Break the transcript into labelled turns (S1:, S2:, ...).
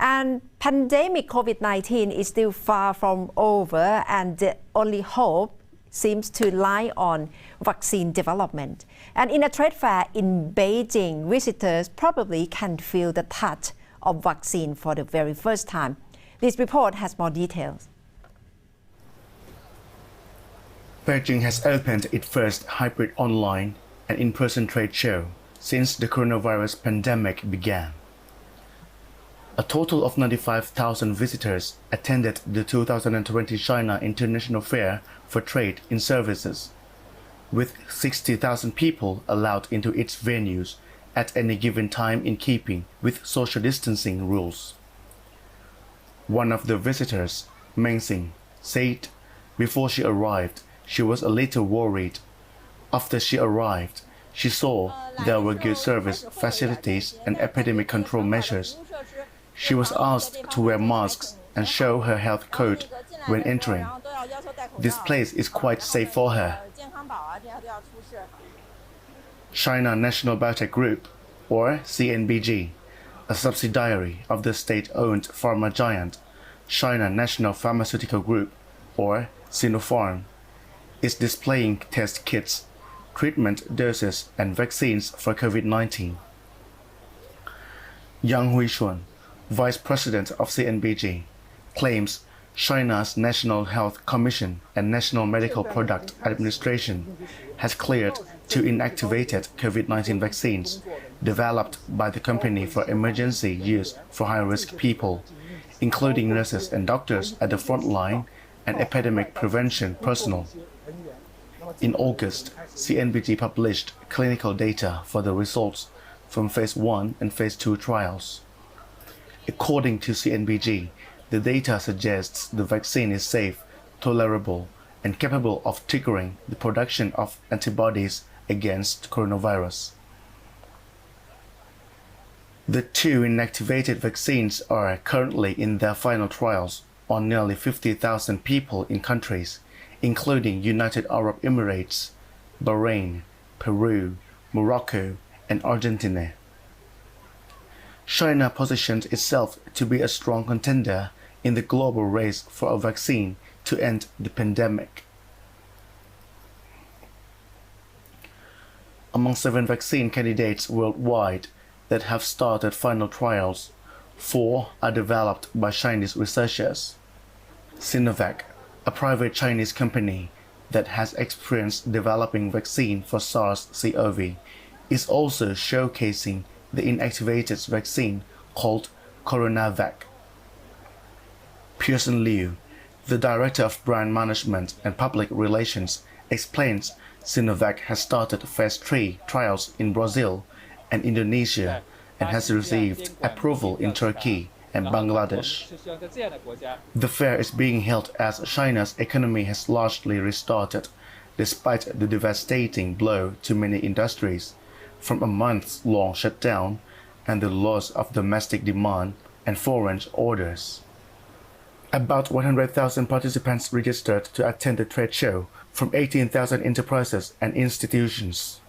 S1: And pandemic COVID-19 is still far from over, and the only hope seems to lie on vaccine development. And in a trade fair in Beijing, visitors probably can feel the touch of vaccine for the very first time. This report has more details.
S2: Beijing has opened its first hybrid online and in-person trade show since the coronavirus pandemic began. A total of 95,000 visitors attended the 2020 China International Fair for Trade in Services, with 60,000 people allowed into its venues at any given time in keeping with social distancing rules. One of the visitors, Meng Xing, said before she arrived, she was a little worried. After she arrived, she saw there were good service facilities and epidemic control measures. She was asked to wear masks and show her health code when entering. This place is quite safe for her. China National Biotech Group, or CNBG, a subsidiary of the state-owned pharma giant China National Pharmaceutical Group, or Sinopharm, is displaying test kits, treatment doses and vaccines for COVID-19. Yang Huishuan, Vice President of CNBG, claims China's National Health Commission and National Medical Product Administration has cleared two inactivated COVID-19 vaccines developed by the company for emergency use for high-risk people, including nurses and doctors at the front line and epidemic prevention personnel. In August, CNBG published clinical data for the results from Phase 1 and Phase 2 trials. According to CNBG, the data suggests the vaccine is safe, tolerable, and capable of triggering the production of antibodies against coronavirus. The two inactivated vaccines are currently in their final trials on nearly 50,000 people in countries, including United Arab Emirates, Bahrain, Peru, Morocco, and Argentina. China positioned itself to be a strong contender in the global race for a vaccine to end the pandemic. Among 7 vaccine candidates worldwide that have started final trials, 4 are developed by Chinese researchers. Sinovac, a private Chinese company that has experience developing vaccine for SARS-CoV, is also showcasing the inactivated vaccine called CoronaVac. Pearson Liu, the Director of Brand Management and Public Relations, explains Sinovac has started Phase 3 trials in Brazil and Indonesia and has received approval in Turkey and Bangladesh. The fair is being held as China's economy has largely restarted, despite the devastating blow to many industries from a months-long shutdown and the loss of domestic demand and foreign orders. About 100,000 participants registered to attend the trade show from 18,000 enterprises and institutions.